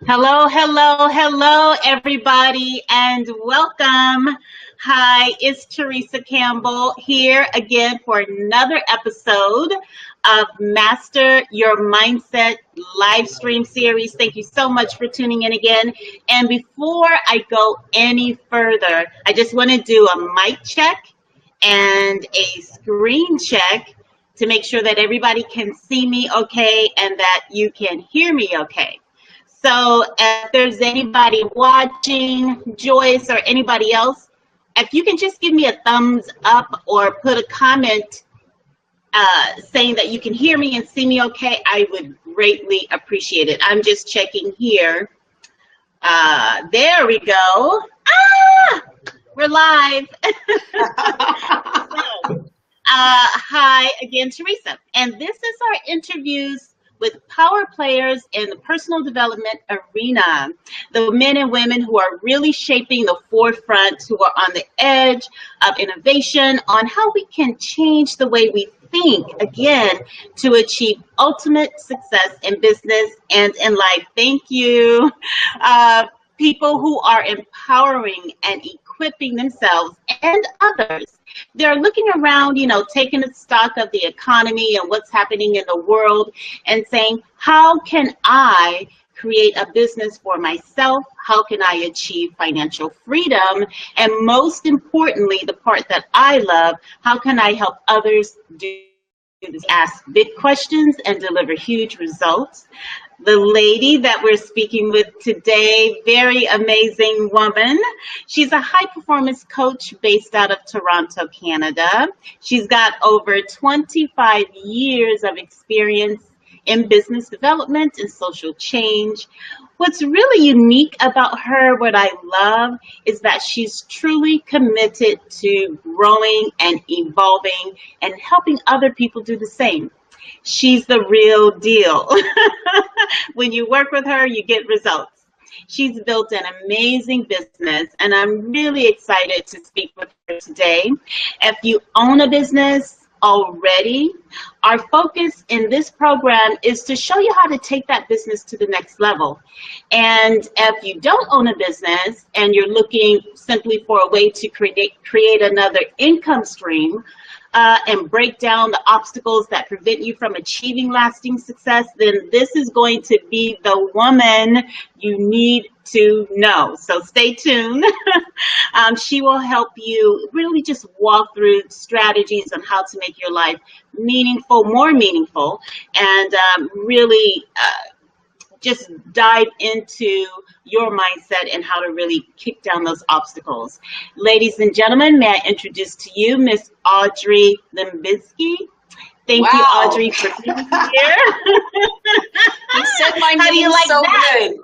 Hello, hello, hello, everybody, and welcome. Hi, it's Theresa Campbell here again for another episode of Master Your Mindset live stream series. Thank you so much for tuning in again. And before I go any further, I just want to do a mic check and a screen check to make sure that everybody can see me okay and that you can hear me okay. So if there's anybody watching, Joyce or anybody else, if you can just give me a thumbs up or put a comment saying that you can hear me and see me okay, I would greatly appreciate it. I'm just checking here. There we go. Ah, we're live. So, hi again, Theresa. And this is our interviews with power players in the personal development arena, the men and women who are really shaping the forefront, who are on the edge of innovation on how we can change the way we think, again, to achieve ultimate success in business and in life. Thank you. People who are empowering and equipping themselves and others. They're looking around, taking a stock of the economy and what's happening in the world and saying, how can I create a business for myself? How can I achieve financial freedom? And most importantly, the part that I love, how can I help others do this? Ask big questions and deliver huge results. The lady that we're speaking with today, very amazing woman. She's a high performance coach based out of Toronto, Canada. She's got over 25 years of experience in business development and social change. What's really unique about her, what I love, is that she's truly committed to growing and evolving and helping other people do the same. She's the real deal. When you work with her, you get results. She's built an amazing business, and I'm really excited to speak with her today. If you own a business already, our focus in this program is to show you how to take that business to the next level. And if you don't own a business and you're looking simply for a way to create another income stream, and break down the obstacles that prevent you from achieving lasting success, then this is going to be the woman you need to know. So stay tuned. She will help you really just walk through strategies on how to make your life meaningful, more meaningful, and really just dive into your mindset and how to really kick down those obstacles. Ladies and gentlemen, may I introduce to you Miss Audrey Hlembizky. Thank you, Audrey, for being here. You said my name so good.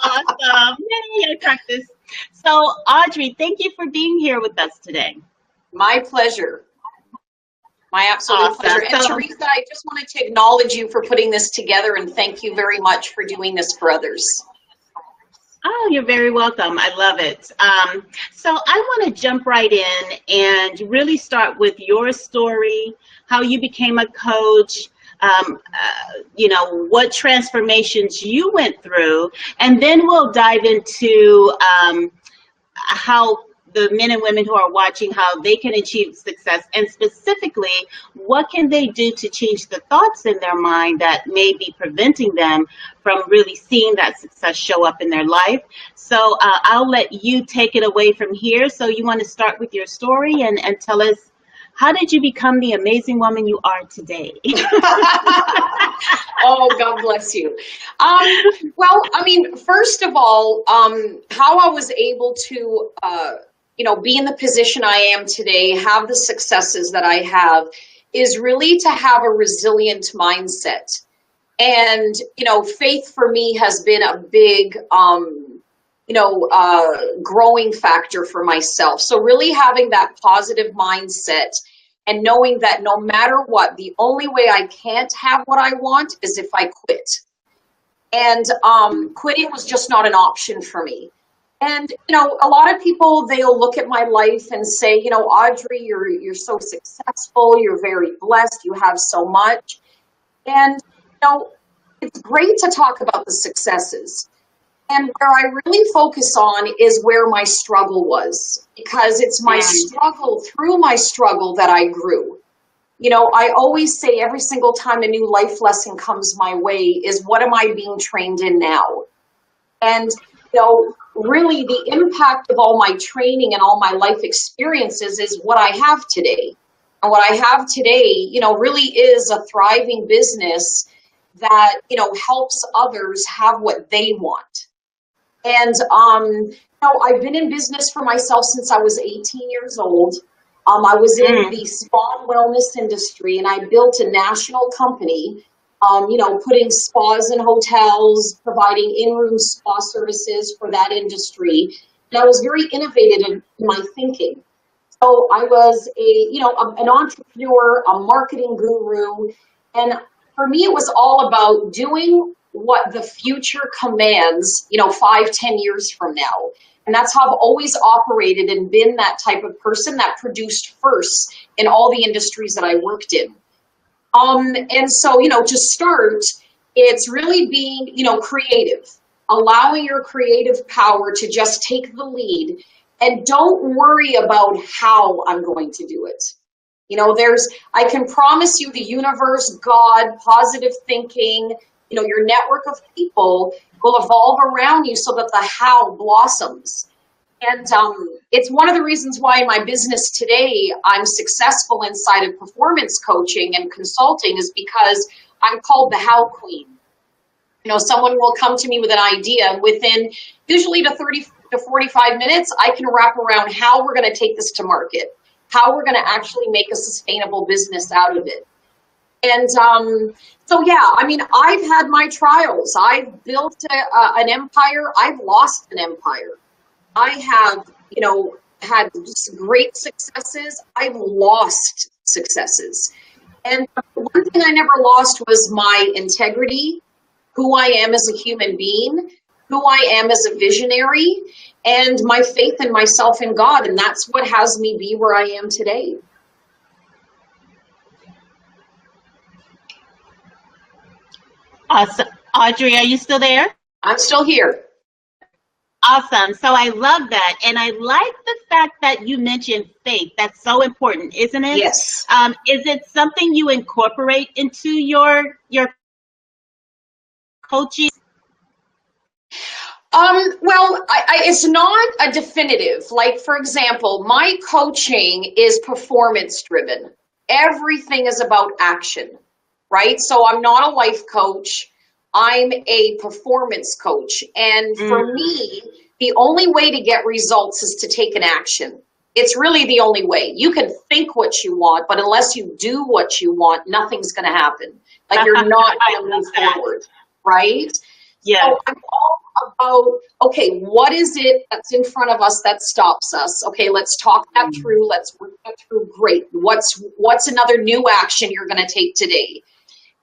Awesome. Yay, I practiced. So, Audrey, thank you for being here with us today. My pleasure. My absolute pleasure. And Theresa, I just wanted to acknowledge you for putting this together and thank you very much for doing this for others. Oh, you're very welcome. I love it. So I want to jump right in and really start with your story, how you became a coach, what transformations you went through, and then we'll dive into how the men and women who are watching, how they can achieve success, and specifically, what can they do to change the thoughts in their mind that may be preventing them from really seeing that success show up in their life. So I'll let you take it away from here. So you want to start with your story and tell us, how did you become the amazing woman you are today? Oh, God bless you. Well, I mean, first of all, how I was able to be in the position I am today, have the successes that I have, is really to have a resilient mindset. And, faith for me has been a big, growing factor for myself. So really having that positive mindset and knowing that no matter what, the only way I can't have what I want is if I quit. And quitting was just not an option for me. And, a lot of people, they'll look at my life and say, Audrey, you're so successful. You're very blessed. You have so much. And, it's great to talk about the successes. And where I really focus on is where my struggle was, because it's my struggle, through my struggle, that I grew. You know, I always say every single time a new life lesson comes my way is, what am I being trained in now? And, you know, really the impact of all my training and all my life experiences is what I have today. And what I have today, you know, really is a thriving business that, you know, helps others have what they want. And, you know, I've been in business for myself since I was 18 years old. I was in the spa and wellness industry, and I built a national company, you know, putting spas in hotels, providing in-room spa services for that industry. And I was very innovative in my thinking. So I was you know, an entrepreneur, a marketing guru. And for me, it was all about doing what the future commands, you know, 5, 10 years from now. And that's how I've always operated and been that type of person that produced first in all the industries that I worked in. And so, you know, to start, it's really being, you know, creative, allowing your creative power to just take the lead, and don't worry about how I'm going to do it. You know, I can promise you the universe, God, positive thinking, you know, your network of people will evolve around you so that the how blossoms. And it's one of the reasons why in my business today, I'm successful inside of performance coaching and consulting, is because I'm called the how queen. You know, someone will come to me with an idea, within usually to 30 to 45 minutes, I can wrap around how we're going to take this to market, how we're going to actually make a sustainable business out of it. And so, yeah, I mean, I've had my trials. I've built an empire. I've lost an empire. I have, you know, had great successes. I've lost successes. And one thing I never lost was my integrity, who I am as a human being, who I am as a visionary, and my faith in myself and God. And that's what has me be where I am today. Awesome. Audrey, are you still there? I'm still here. Awesome. So I love that. And I like the fact that you mentioned faith. That's so important, isn't it? Yes. Is it something you incorporate into your coaching? Well, it's not a definitive. Like, for example, my coaching is performance driven. Everything is about action, right? So I'm not a life coach. I'm a performance coach. And for me, the only way to get results is to take an action. It's really the only way. You can think what you want, but unless you do what you want, nothing's going to happen. Like, you're not going to move forward, right? Yeah. So I'm all about, okay, what is it that's in front of us that stops us? Okay, let's talk that through. Let's work that through. Great. What's another new action you're going to take today?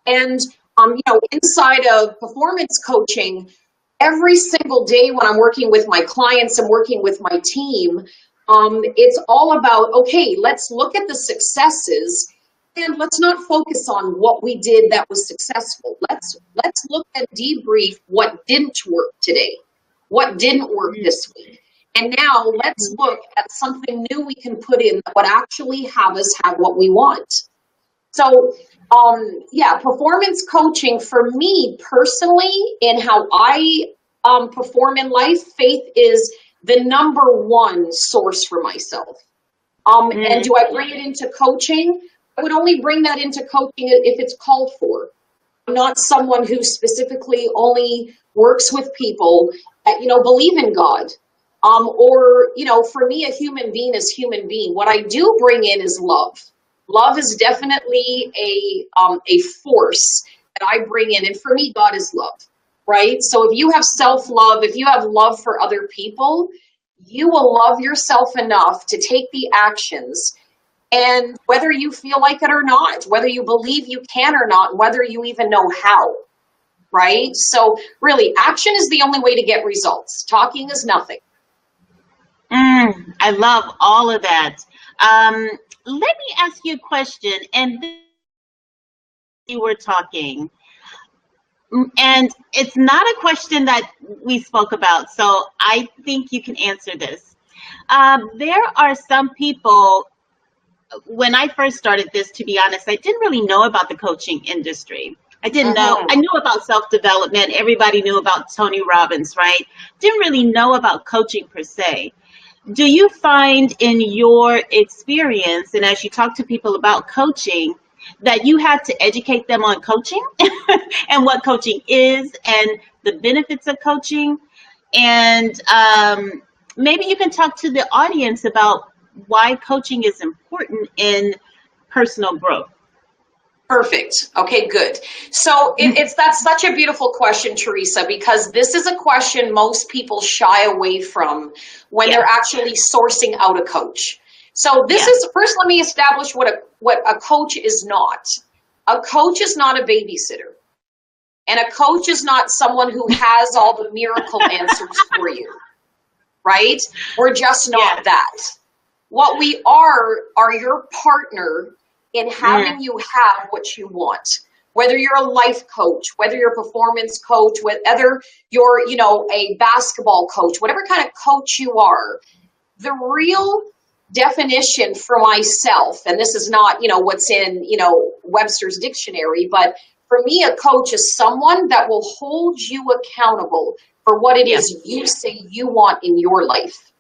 And you know, inside of performance coaching, every single day when I'm working with my clients and working with my team, it's all about, okay, let's look at the successes. And let's not focus on what we did that was successful. Let's look and debrief what didn't work today, what didn't work this week. And now let's look at something new we can put in that would actually have us have what we want. So, yeah, performance coaching for me personally, in how I perform in life, faith is the number one source for myself. And do I bring it into coaching? I would only bring that into coaching if it's called for. I'm not someone who specifically only works with people that, you know, believe in God. Or, you know, for me, a human being is human being. What I do bring in is love. Love is definitely a force that I bring in. And for me, God is love, right? So if you have self-love, if you have love for other people, you will love yourself enough to take the actions. And whether you feel like it or not, whether you believe you can or not, whether you even know how, right? So really, action is the only way to get results. Talking is nothing. I love all of that. Let me ask you a question. And you were talking. And it's not a question that we spoke about, so I think you can answer this. There are some people, when I first started this, to be honest, I didn't really know about the coaching industry. I didn't know. I knew about self-development. Everybody knew about Tony Robbins, right? Didn't really know about coaching per se. Do you find in your experience, and as you talk to people about coaching, that you have to educate them on coaching and what coaching is and the benefits of coaching? And maybe you can talk to the audience about why coaching is important in personal growth. Perfect. Okay, good. So that's such a beautiful question, Theresa, because this is a question most people shy away from when they're actually sourcing out a coach. So this is, first, let me establish what a coach is not. A coach is not a babysitter. And a coach is not someone who has all the miracle answers for you, right? We're just not that. What we are your partner in having you have what you want. Whether you're a life coach, whether you're a performance coach, whether you're, a basketball coach, whatever kind of coach you are, the real definition for myself, and this is not, what's in, Webster's dictionary, but for me, a coach is someone that will hold you accountable for what it is you say you want in your life.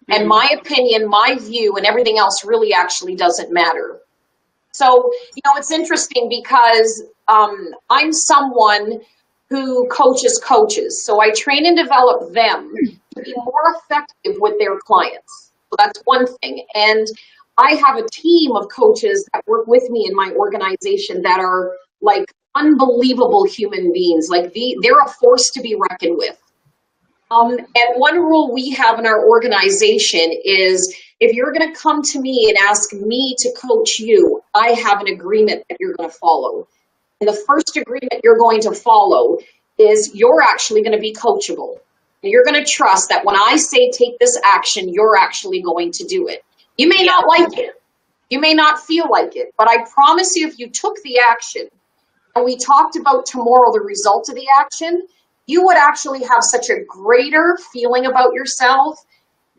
And my opinion, my view, and everything else really actually doesn't matter. So, it's interesting because I'm someone who coaches coaches. So I train and develop them to be more effective with their clients. So that's one thing. And I have a team of coaches that work with me in my organization that are like unbelievable human beings. Like they're a force to be reckoned with. And one rule we have in our organization is if you're going to come to me and ask me to coach you, I have an agreement that you're going to follow. And the first agreement you're going to follow is you're actually going to be coachable. And you're going to trust that when I say take this action, you're actually going to do it. You may not like it. You may not feel like it. But I promise you, if you took the action and we talked about tomorrow the result of the action, you would actually have such a greater feeling about yourself.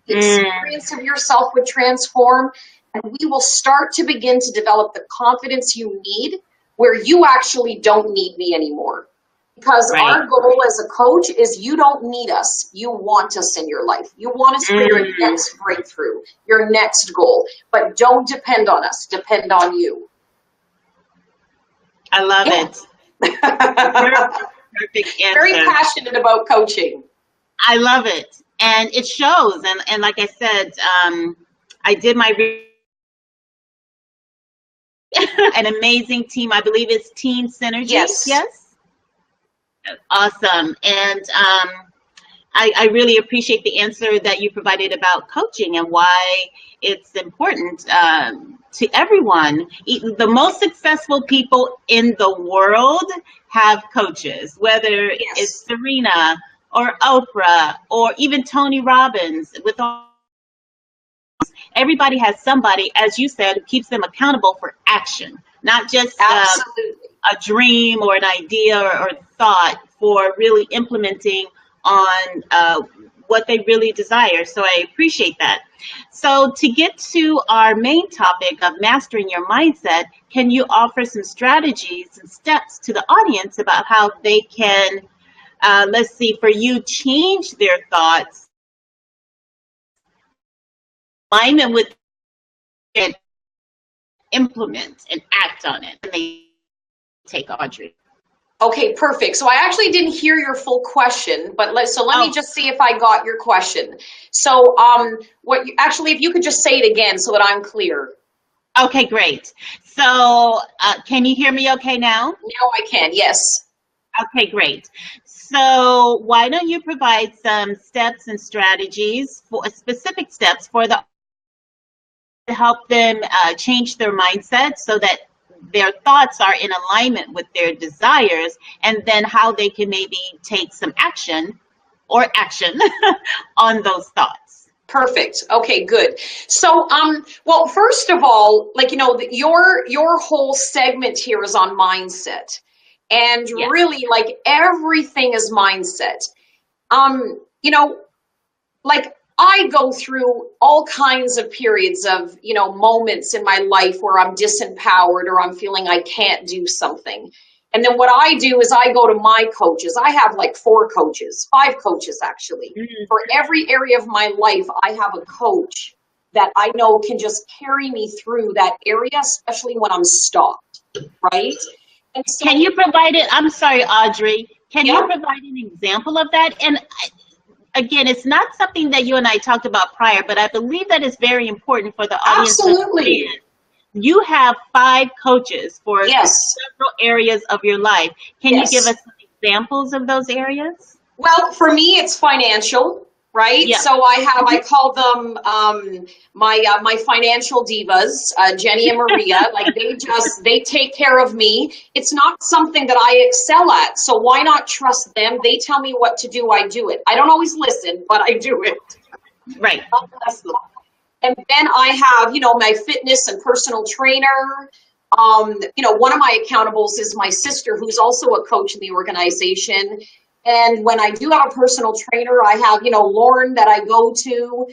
The experience of yourself would transform, and we will start to begin to develop the confidence you need where you actually don't need me anymore. Because our goal as a coach is you don't need us. You want us in your life. You want us for your next breakthrough, your next goal. But don't depend on us. Depend on you. I love it. Perfect answer. Very passionate about coaching. I love it. And it shows. And like I said, I did my an amazing team. I believe it's Team Synergy. Yes. Awesome. And I really appreciate the answer that you provided about coaching and why it's important to everyone. The most successful people in the world have coaches, whether it's Serena or Oprah or even Tony Robbins. Everybody has somebody, as you said, who keeps them accountable for action, not just a dream or an idea or thought, for really implementing on what they really desire. So I appreciate that. So to get to our main topic of mastering your mindset, can you offer some strategies and steps to the audience about how they can, let's see, for you, change their thoughts, alignment with, and implement and act on it? And they take Audrey. Okay, perfect. So I actually didn't hear your full question, but let me just see if I got your question. So if you could just say it again so that I'm clear. Okay, great. So can you hear me okay now? Now I can, yes. Okay, great. So why don't you provide some steps and strategies, for specific steps for to help them change their mindset so that their thoughts are in alignment with their desires, and then how they can maybe take some action on those thoughts. Perfect. Okay, good. So, well, first of all, your whole segment here is on mindset. And Yeah. really, like, everything is mindset. You know, like, I go through all kinds of periods of, moments in my life where I'm disempowered or I'm feeling I can't do something. And then what I do is I go to my coaches. I have like 5 coaches actually. Mm. For every area of my life, I have a coach that I know can just carry me through that area, especially when I'm stopped, right? And so, Can you provide it? I'm sorry, Audrey. Can you yeah, provide an example of that? And again, it's not something that you and I talked about prior, but I believe that is very important for the audience to absolutely. understand. You have 5 coaches for Yes. several areas of your life. Can you give Yes. us some examples of those areas? Well, for me, it's financial, right? Yeah. So I call them my financial divas, Jenny and Maria. Like, they take care of me. It's not something that I excel at, so why not trust them? They tell me what to do, I do it. I don't always listen, but I do it. Right. God bless them. And then I have, my fitness and personal trainer. One of my accountables is my sister, who's also a coach in the organization. And when I do have a personal trainer, I have, Lauren that I go to.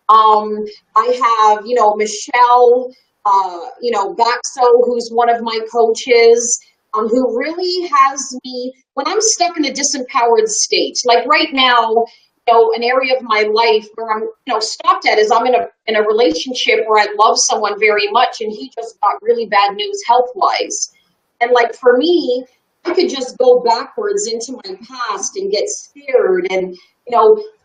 I have, Michelle, Baxo, who's one of my coaches, who really has me when I'm stuck in a disempowered state. Like right now, an area of my life where I'm, stopped at is I'm in a relationship where I love someone very much, and he just got really bad news health-wise. And like for me, I could just go backwards into my past and get scared and,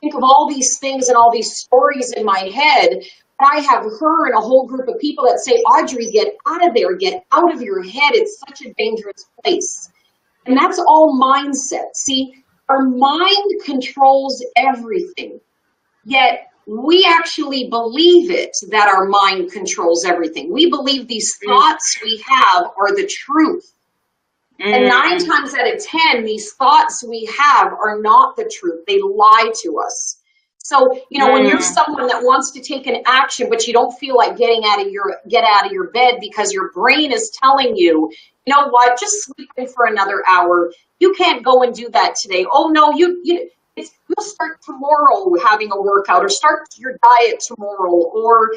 think of all these things and all these stories in my head. And I have her and a whole group of people that say, Audrey, get out of there, get out of your head. It's such a dangerous place. And that's all mindset. See, our mind controls everything, yet we actually believe it that our mind controls everything. We believe these thoughts we have are the truth. And 9 times out of 10, these thoughts we have are not the truth. They lie to us. So, when you're someone that wants to take an action, but you don't feel like get out of your bed because your brain is telling you, you know what, just sleep in for another hour. You can't go and do that today. Oh no, you'll start tomorrow having a workout, or start your diet tomorrow, or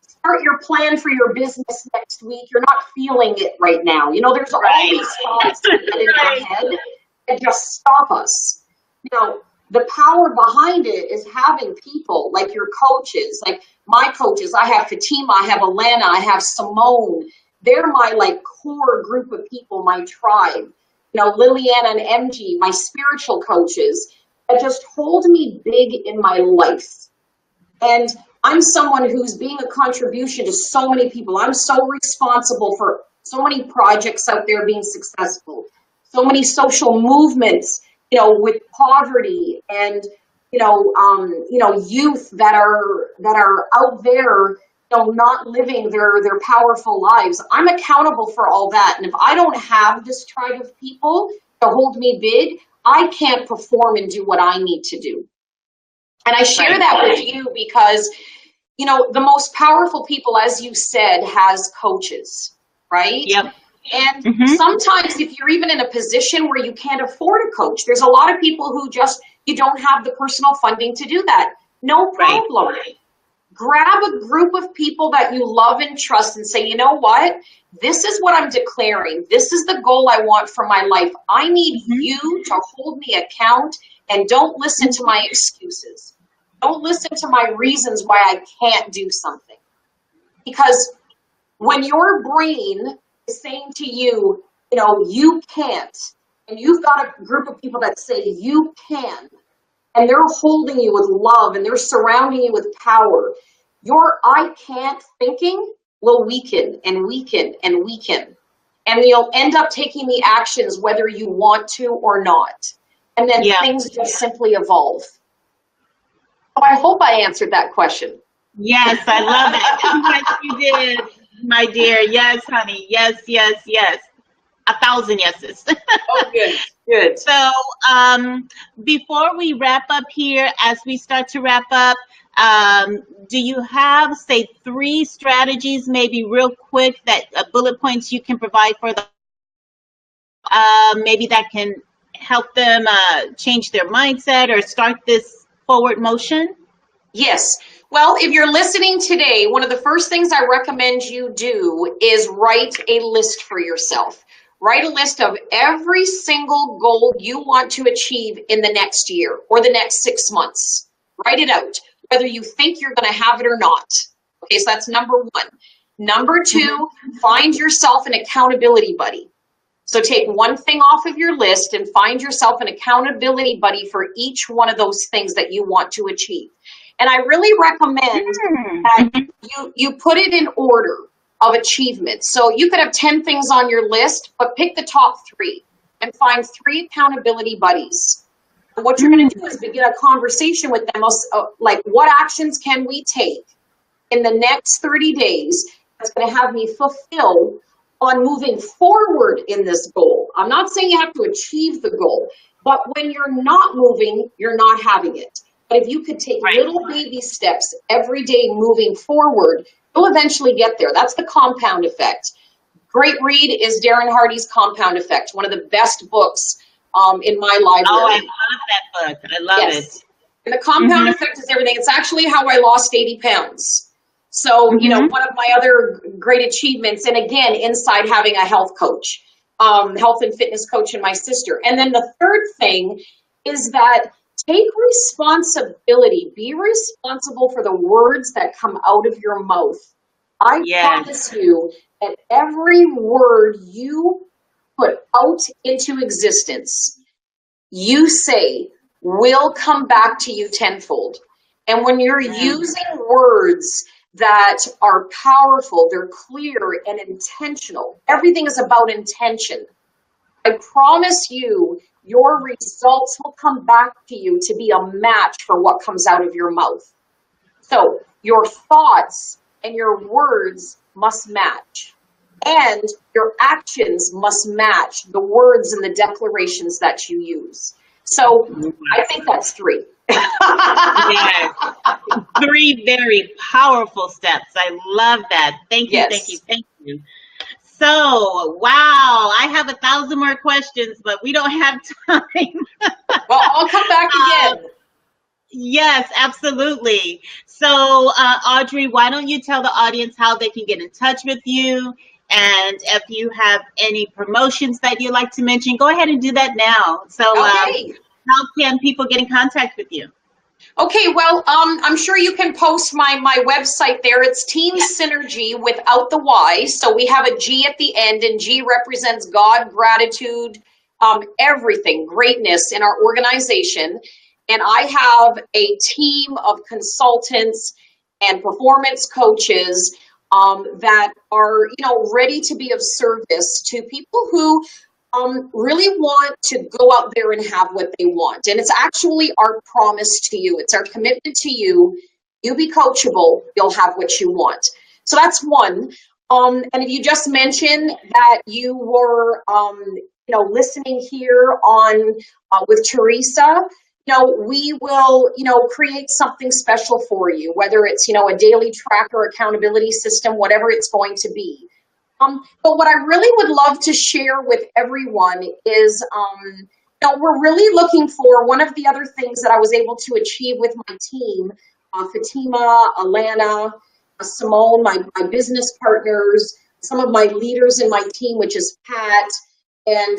start your plan for your business next week. You're not feeling it right now. There's all these thoughts that get in your head that just stop us. Now, the power behind it is having people like your coaches, like my coaches. I have Fatima, I have Alana, I have Simone. They're my core group of people, my tribe. Liliana and MG, my spiritual coaches that just hold me big in my life. And I'm someone who's being a contribution to so many people. I'm so responsible for so many projects out there being successful, so many social movements, with poverty and, youth that are out there, not living their powerful lives. I'm accountable for all that. And if I don't have this tribe of people to hold me big, I can't perform and do what I need to do. And I share that with you because, the most powerful people, as you said, has coaches, right? Yep. And sometimes if you're even in a position where you can't afford a coach, there's a lot of people who you don't have the personal funding to do that. No problem. Right. Grab a group of people that you love and trust and say, you know what? This is what I'm declaring. This is the goal I want for my life. I need you to hold me account, and don't listen to my excuses. Don't listen to my reasons why I can't do something. Because when your brain is saying to you, you can't, and you've got a group of people that say you can, and they're holding you with love and they're surrounding you with power, your I can't thinking will weaken and weaken and weaken. And you'll end up taking the actions whether you want to or not. And then things just simply evolve. So I hope I answered that question. Yes, I love it. Yes, you did, my dear. Yes, honey. Yes, yes, yes. 1,000 yeses. Oh, good, good. So before we wrap up here, as we start to wrap up, do you have, say, 3 strategies, maybe real quick, that bullet points you can provide for the maybe that can help them change their mindset or start this forward motion? Yes. Well, if you're listening today, one of the first things I recommend you do is write a list for yourself. Write a list of every single goal you want to achieve in the next year or the next 6 months. Write it out, whether you think you're going to have it or not. Okay, so that's number one. Number two, find yourself an accountability buddy. So take one thing off of your list and find yourself an accountability buddy for each one of those things that you want to achieve. And I really recommend that you put it in order of achievement. So you could have 10 things on your list, but pick the top 3 and find 3 accountability buddies. And what you're going to do is begin a conversation with them, like what actions can we take in the next 30 days that's going to have me fulfill on moving forward in this goal. I'm not saying you have to achieve the goal, but when you're not moving, you're not having it. But if you could take little baby steps every day moving forward, you'll eventually get there. That's the compound effect. Great read is Darren Hardy's Compound Effect, one of the best books in my library. Oh, I love that book. I love it. And the compound effect is everything. It's actually how I lost 80 pounds. So, you know, one of my other great achievements, and again, inside having a health coach, health and fitness coach, and my sister. And then the third thing is that take responsibility. Be responsible for the words that come out of your mouth. I promise you that every word you put out into existence, you say, will come back to you tenfold. And when you're using words that are powerful, they're clear and intentional. Everything is about intention. I promise you, your results will come back to you to be a match for what comes out of your mouth. So your thoughts and your words must match, and your actions must match the words and the declarations that you use. So I think that's 3. Yes. 3 very powerful steps. I love that. Thank you, thank you. So, wow, I have 1,000 more questions, but we don't have time. Well, I'll come back again. Yes, absolutely. So, Audrey, why don't you tell the audience how they can get in touch with you? And if you have any promotions that you'd like to mention, go ahead and do that now. So, how can people get in contact with you? Okay, well, I'm sure you can post my website there. It's Team Synergy without the Y. So we have a G at the end, and G represents God, gratitude, everything, greatness in our organization. And I have a team of consultants and performance coaches that are, you know, ready to be of service to people who really want to go out there and have what they want. And it's actually our promise to you. It's our commitment to you. You be coachable, you'll have what you want. So that's one. And if you just mentioned that you were, you know, listening here on with Theresa, you know, we will, you know, create something special for you, whether it's, you know, a daily tracker, accountability system, whatever it's going to be. But what I really would love to share with everyone is, you know, we're really looking for one of the other things that I was able to achieve with my team, Fatima, Alana, Simone, my business partners, some of my leaders in my team, which is Pat and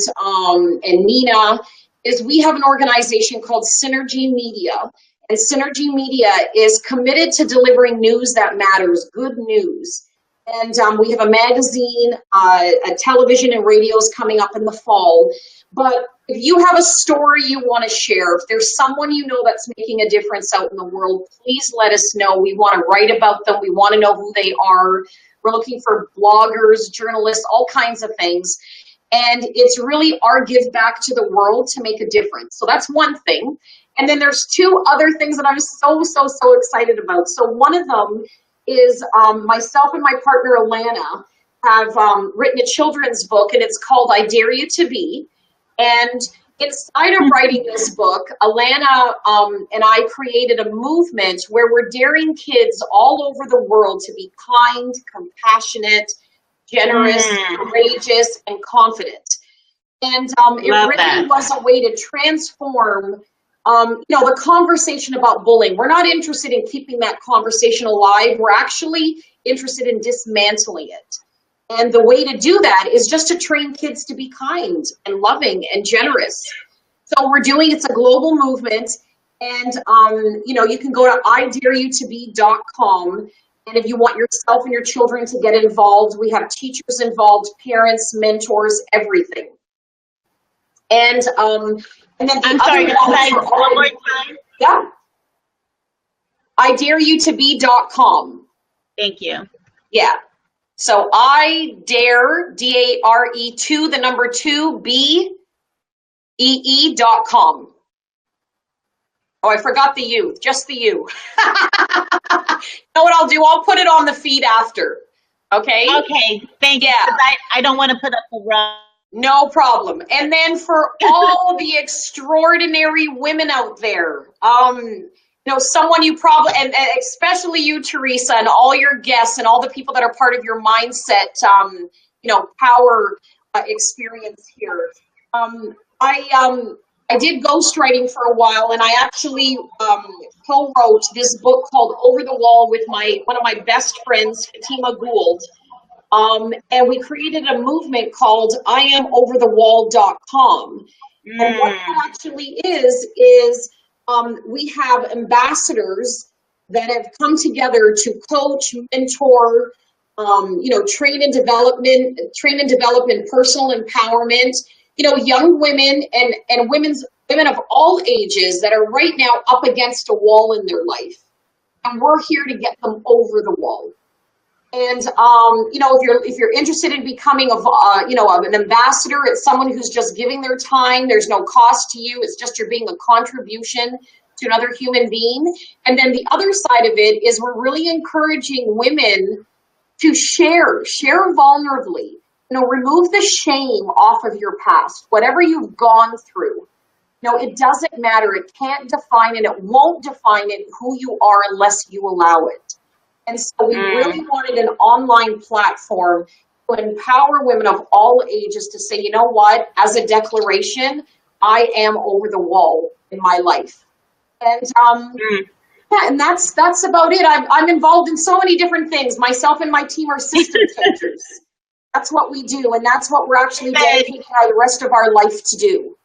Nina, is we have an organization called Synergy Media. And Synergy Media is committed to delivering news that matters, good news. And we have a magazine, a television and radios coming up in the fall. But if you have a story you want to share, if there's someone you know that's making a difference out in the world, please let us know. We want to write about them. We want to know who they are. We're looking for bloggers, journalists, all kinds of things. And it's really our give back to the world to make a difference. So that's one thing. And then there's 2 other things that I'm so excited about. So one of them is myself and my partner Alana have written a children's book, and it's called I Dare You to Be. And inside of writing this book, Alana and I created a movement where we're daring kids all over the world to be kind, compassionate, generous, courageous, and confident. And it Love really that. was a way to transform, the conversation about bullying. We're not interested in keeping that conversation alive. We're actually interested in dismantling it. And the way to do that is just to train kids to be kind and loving and generous. So it's a global movement. And, you can go to idareyoutobe.com. And if you want yourself and your children to get involved, we have teachers involved, parents, mentors, everything. And then I'm sorry, guys, one more time. Yeah. idareyoutobe.com. Thank you. Yeah. So I dare, DARE2, the number 2, BEE.com. Oh, I forgot the U, just the U. You know what I'll do? I'll put it on the feed after. Okay? Okay, thank you. Yeah. I don't want to put up a run. No problem. And then for all the extraordinary women out there, someone you probably, and especially you, Theresa, and all your guests and all the people that are part of your mindset, power experience here. I did ghostwriting for a while, and I actually co-wrote this book called Over the Wall with one of my best friends, Fatima Gould. And we created a movement called IamOverTheWall.com. And what that actually is we have ambassadors that have come together to coach, mentor, train and develop in personal empowerment, young women and women of all ages that are right now up against a wall in their life. And we're here to get them over the wall. And if you're interested in becoming an ambassador, it's someone who's just giving their time. There's no cost to you. It's just you're being a contribution to another human being. And then the other side of it is we're really encouraging women to share vulnerably. Remove the shame off of your past, whatever you've gone through. It doesn't matter. It can't define and it won't define who you are unless you allow it. And so we really wanted an online platform to empower women of all ages to say, you know what, as a declaration, I am over the wall in my life. And and that's about it. I'm involved in so many different things. Myself and my team are system changers. That's what we do, and that's what we're actually dedicating the rest of our life to do.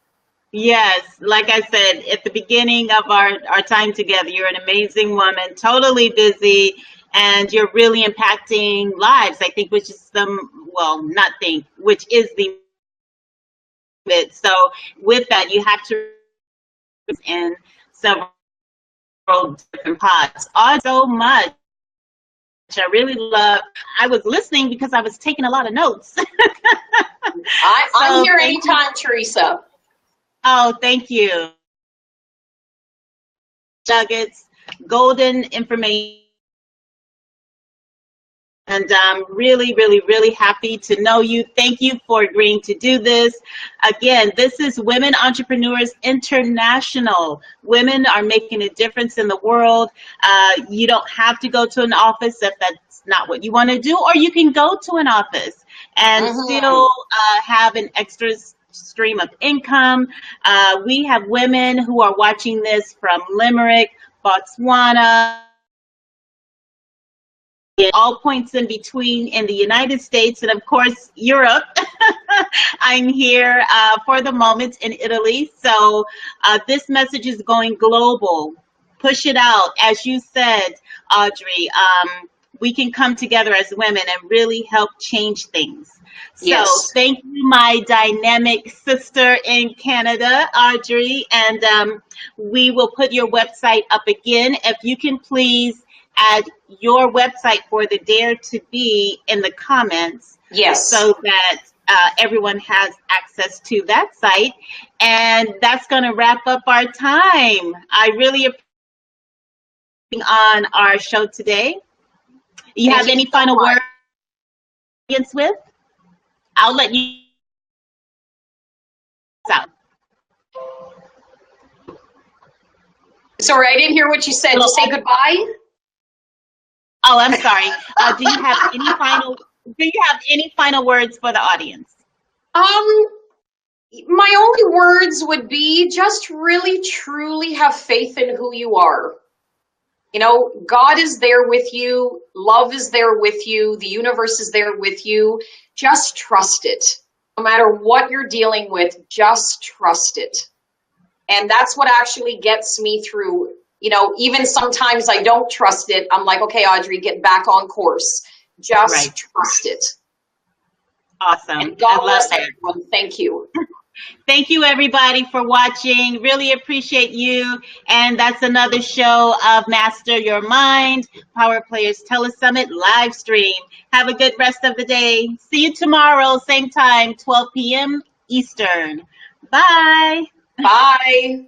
Yes, like I said at the beginning of our time together, you're an amazing woman, totally busy. And you're really impacting lives, I think, which is which is the bit. So with that, you have to in several different pods. So much. I really love. I was listening because I was taking a lot of notes. I'm here anytime, Theresa. Oh, thank you. Nuggets, golden information. And I'm really, really, really happy to know you. Thank you for agreeing to do this. Again, this is Women Entrepreneurs International. Women are making a difference in the world. You don't have to go to an office if that's not what you want to do, or you can go to an office and still have an extra stream of income. We have women who are watching this from Limerick, Botswana, all points in between in the United States and, of course, Europe. I'm here for the moment in Italy. So this message is going global. Push it out. As you said, Audrey, we can come together as women and really help change things. Yes. So thank you, my dynamic sister in Canada, Audrey. And we will put your website up again. If you can please add your website for the Dare to Be in the comments. Yes. So that everyone has access to that site. And that's going to wrap up our time. I really appreciate on our show today. You have any final words with? I'll let you out. Sorry, I didn't hear what you said. To say goodbye? Oh, I'm sorry. Do you have any final words for the audience? My only words would be just really, truly have faith in who you are. You know, God is there with you. Love is there with you. The universe is there with you. Just trust it. No matter what you're dealing with, just trust it. And that's what actually gets me through. You know, even sometimes I don't trust it. I'm like, okay, Audrey, get back on course. Just trust it. Awesome. And God bless that. everyone. Thank you. Thank you, everybody, for watching. Really appreciate you. And that's another show of Master Your Mind, Power Players Telesummit live stream. Have a good rest of the day. See you tomorrow, same time, 12 p.m. Eastern. Bye. Bye.